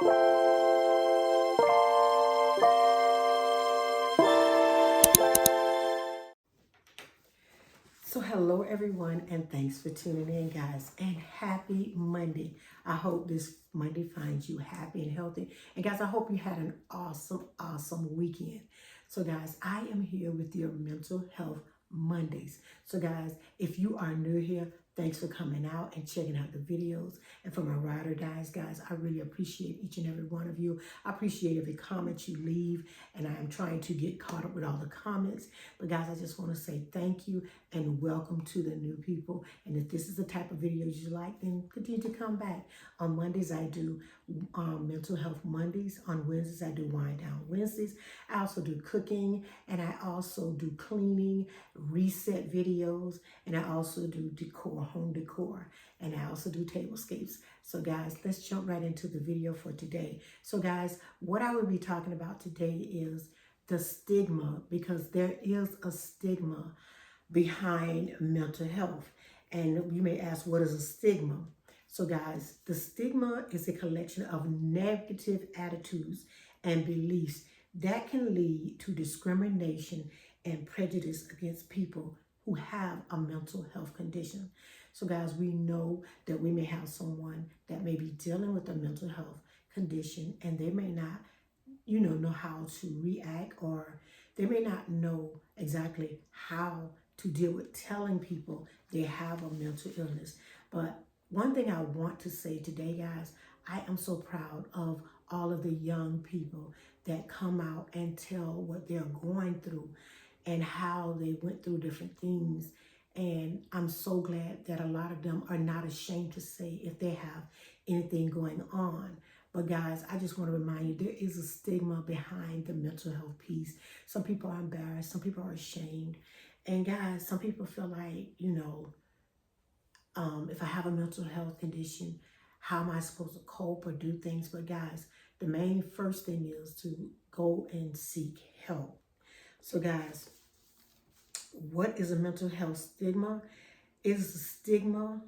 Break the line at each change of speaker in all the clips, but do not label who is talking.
So hello everyone, and thanks for tuning in, guys, and happy Monday. I hope this Monday finds you happy and healthy. And guys, I hope you had an awesome weekend. So guys, I am here with your mental health Mondays. So guys, if you are new here, thanks for coming out and checking out the videos. And for my ride or dies, guys, I really appreciate each and every one of you. I appreciate every comment you leave, and I am trying to get caught up with all the comments. But guys, I just want to say thank you and welcome to the new people. And if this is the type of videos you like, then continue to come back. On Mondays, I do Mental Health Mondays. On Wednesdays, I do Wind Down Wednesdays. I also do cooking, and I also do cleaning, reset videos, and I also do decor, home decor, and I also do tablescapes. So guys, let's jump right into the video for today. So guys, what I will be talking about today is the stigma, because there is a stigma behind mental health. And you may ask, what is a stigma? So guys, the stigma is a collection of negative attitudes and beliefs that can lead to discrimination and prejudice against people who have a mental health condition. So guys, we know that we may have someone that may be dealing with a mental health condition, and they may not know how to react, or they may not know exactly how to deal with telling people they have a mental illness. But one thing I want to say today, guys, I am so proud of all of the young people that come out and tell what they're going through and how they went through different things. And I'm so glad that a lot of them are not ashamed to say if they have anything going on. But guys, I just want to remind you, there is a stigma behind the mental health piece. Some people are embarrassed, some people are ashamed. And guys, some people feel like, if I have a mental health condition, how am I supposed to cope or do things? But guys, the main first thing is to go and seek help. So guys, what is a mental health stigma? It is a stigma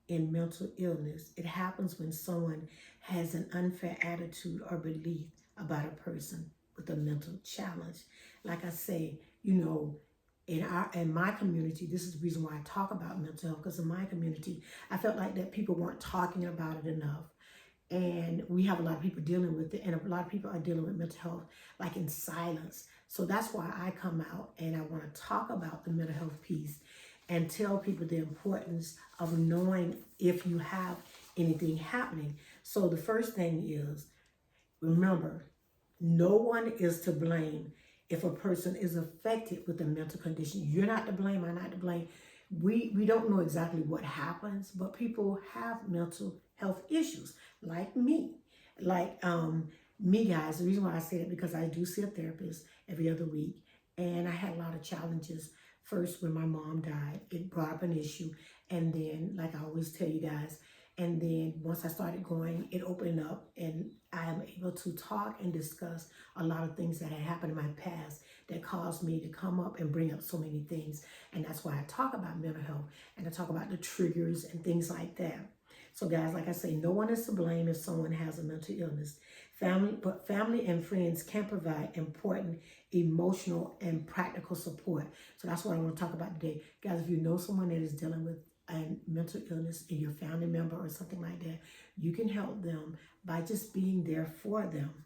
in mental illness. It happens when someone has an unfair attitude or belief about a person with a mental challenge. Like I say, in my community, this is the reason why I talk about mental health, because in my community, I felt like that people weren't talking about it enough. And we have a lot of people dealing with it, and a lot of people are dealing with mental health like in silence. So that's why I come out and I want to talk about the mental health piece and tell people the importance of knowing if you have anything happening. So the first thing is, remember, no one is to blame if a person is affected with a mental condition. You're not to blame, I'm not to blame. We don't know exactly what happens, but people have mental health issues, like me. Like me, guys, the reason why I say that, because I do see a therapist every other week, and I had a lot of challenges. First, when my mom died, it brought up an issue, and then, like I always tell you guys, and then once I started going, it opened up, and I am able to talk and discuss a lot of things that had happened in my past that caused me to come up and bring up so many things. And that's why I talk about mental health, and I talk about the triggers and things like that. So guys, like I say, no one is to blame if someone has a mental illness. But family and friends can provide important emotional and practical support. So that's what I want to talk about today. Guys, if you know someone that is dealing with a mental illness in your family member or something like that, you can help them by just being there for them.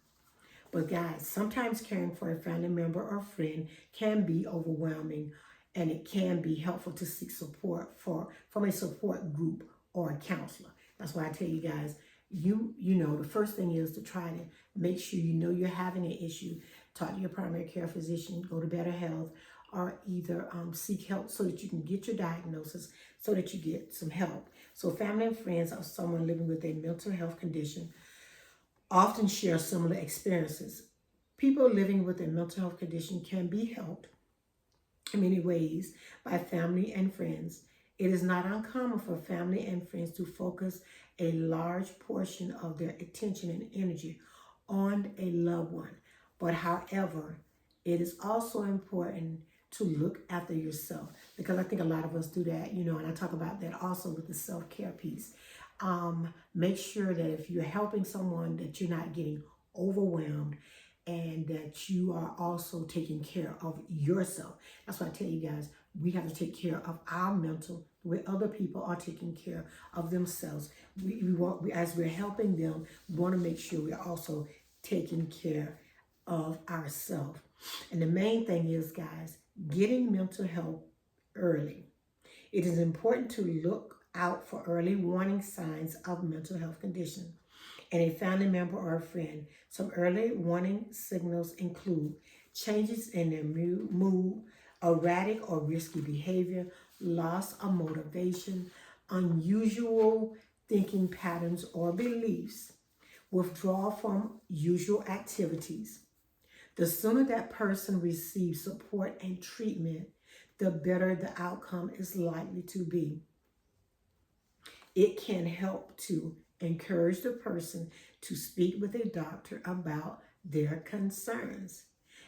But guys, sometimes caring for a family member or friend can be overwhelming, and it can be helpful to seek support from a support group or a counselor. That's why I tell you guys, the first thing is to try to make sure you're having an issue. Talk to your primary care physician, go to Better Health, or either seek help so that you can get your diagnosis, so that you get some help. So family and friends of someone living with a mental health condition often share similar experiences. People living with a mental health condition can be helped in many ways by family and friends. It is not uncommon for family and friends to focus a large portion of their attention and energy on a loved one. But however, it is also important to look after yourself, because I think a lot of us do that, and I talk about that also with the self-care piece. Make sure that if you're helping someone that you're not getting overwhelmed and that you are also taking care of yourself. That's why I tell you guys, we have to take care of our mental the way other people are taking care of themselves. As we're helping them, we want to make sure we're also taking care of ourselves. And the main thing is, guys, getting mental health early. It is important to look out for early warning signs of mental health condition and a family member or a friend. Some early warning signals include changes in their mood, erratic or risky behavior, loss of motivation, unusual thinking patterns or beliefs, withdrawal from usual activities. The sooner that person receives support and treatment, the better the outcome is likely to be. It can help to encourage the person to speak with a doctor about their concerns.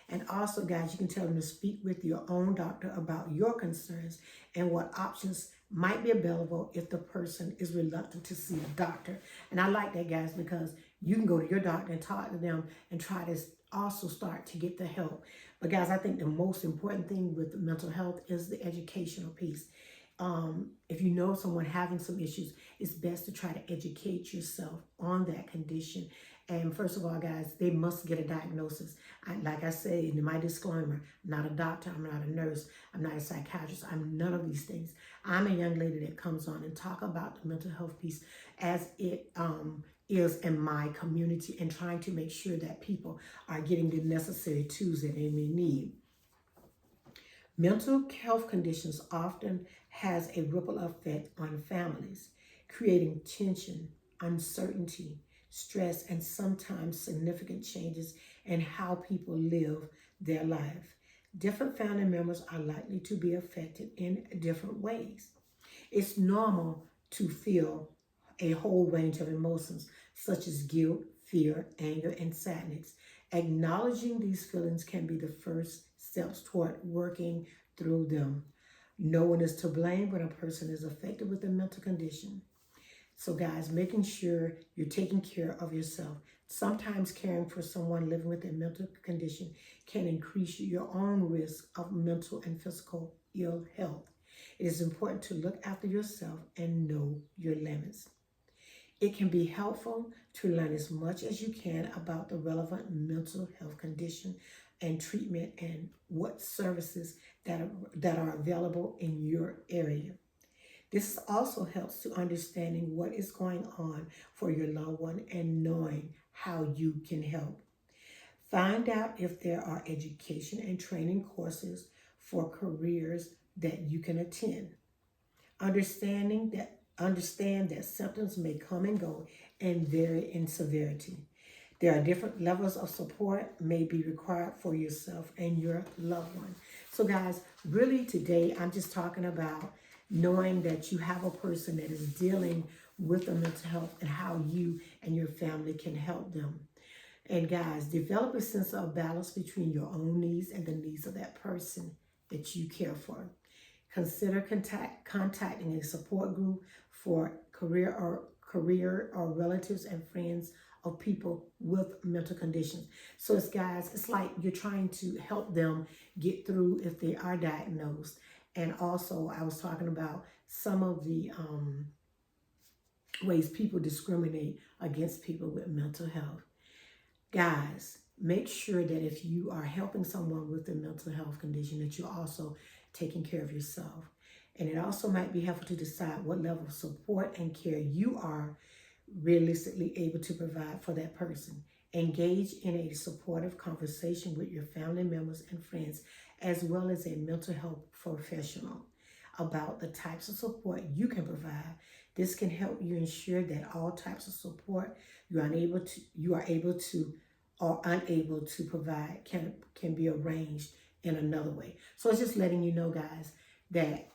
And also, guys, you can tell them to speak with your own doctor about your concerns and what options might be available if the person is reluctant to see a doctor. And I like that, guys, because you can go to your doctor and talk to them and try to also start to get the help. But guys, I think the most important thing with mental health is the educational piece. If you know someone having some issues, it's best to try to educate yourself on that condition. And first of all, guys, they must get a diagnosis. Like I say in my disclaimer, I'm not a doctor, I'm not a nurse, I'm not a psychiatrist, I'm none of these things. I'm a young lady that comes on and talk about the mental health piece as it is in my community and trying to make sure that people are getting the necessary tools that they may need. Mental health conditions often has a ripple effect on families, creating tension, uncertainty, stress, and sometimes significant changes in how people live their life. Different family members are likely to be affected in different ways. It's normal to feel a whole range of emotions such as guilt, fear, anger, and sadness. Acknowledging these feelings can be the first steps toward working through them. No one is to blame when a person is affected with a mental condition. So guys, making sure you're taking care of yourself. Sometimes caring for someone living with a mental condition can increase your own risk of mental and physical ill health. It is important to look after yourself and know your limits. It can be helpful to learn as much as you can about the relevant mental health condition and treatment and what services that are available in your area. This also helps to understanding what is going on for your loved one and knowing how you can help. Find out if there are education and training courses for careers that you can attend. Understand that symptoms may come and go and vary in severity. There are different levels of support may be required for yourself and your loved one. So guys, really today I'm just talking about knowing that you have a person that is dealing with the mental health and how you and your family can help them. And guys, develop a sense of balance between your own needs and the needs of that person that you care for. Consider contacting a support group for career or relatives and friends of people with mental conditions. So it's like you're trying to help them get through if they are diagnosed. And also I was talking about some of the ways people discriminate against people with mental health. Guys, make sure that if you are helping someone with a mental health condition, that you're also taking care of yourself. And it also might be helpful to decide what level of support and care you are realistically able to provide for that person. Engage in a supportive conversation with your family members and friends, as well as a mental health professional about the types of support you can provide. This can help you ensure that all types of support you are able to or unable to provide can be arranged in another way. So it's just letting you know, guys, that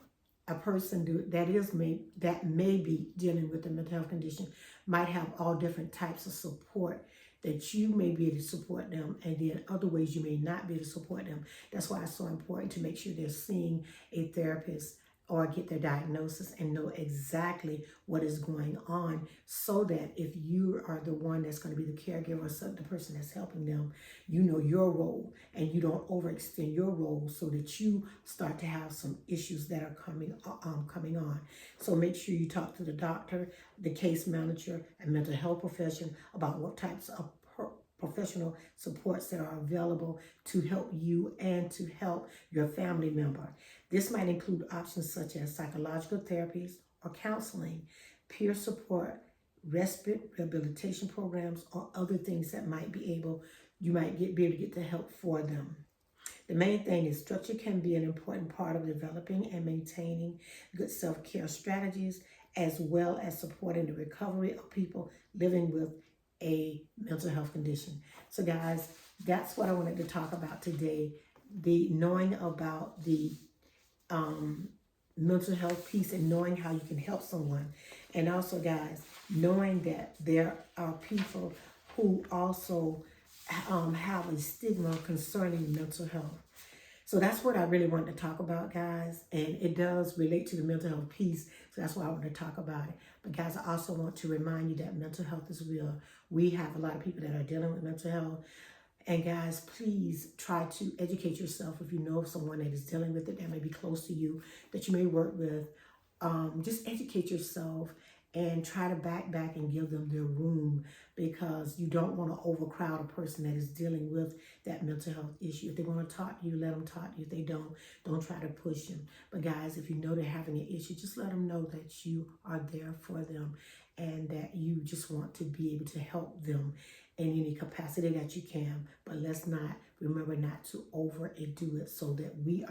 a person that may be dealing with a mental health condition might have all different types of support that you may be able to support them, and then other ways you may not be able to support them. That's why it's so important to make sure they're seeing a therapist or get their diagnosis and know exactly what is going on, so that if you are the one that's going to be the caregiver or the person that's helping them, you know your role and you don't overextend your role so that you start to have some issues that are coming on. So make sure you talk to the doctor, the case manager, and mental health profession about what types of professional supports that are available to help you and to help your family member. This might include options such as psychological therapies or counseling, peer support, respite rehabilitation programs, or other things that might be able be able to get the help for them. The main thing is structure can be an important part of developing and maintaining good self-care strategies, as well as supporting the recovery of people living with a mental health condition. So guys, that's what I wanted to talk about today. The knowing about the mental health piece and knowing how you can help someone. And also, guys, knowing that there are people who also have a stigma concerning mental health. So that's what I really wanted to talk about, guys. And it does relate to the mental health piece. So that's why I want to talk about it. But guys, I also want to remind you that mental health is real. We have a lot of people that are dealing with mental health. And guys, please try to educate yourself. If you know of someone that is dealing with it, that may be close to you, that you may work with, just educate yourself and try to back and give them their room, because you don't want to overcrowd a person that is dealing with that mental health issue. If they want to talk to you, let them talk to you. If they don't try to push them. But guys, if you know they're having an issue, just let them know that you are there for them and that you just want to be able to help them in any capacity that you can. But let's not, remember not to overdo it so that we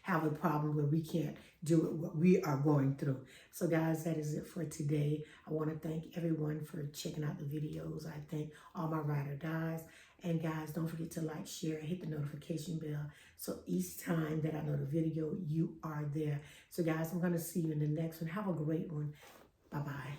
have a problem where we can't do it what we are going through. So guys, that is it for today. I want to thank everyone for checking out the videos. I thank all my ride or dies. And guys, don't forget to like, share, hit the notification bell, so each time that I know the video, you are there. So guys, I'm going to see you in the next one. Have a great one. Bye-bye.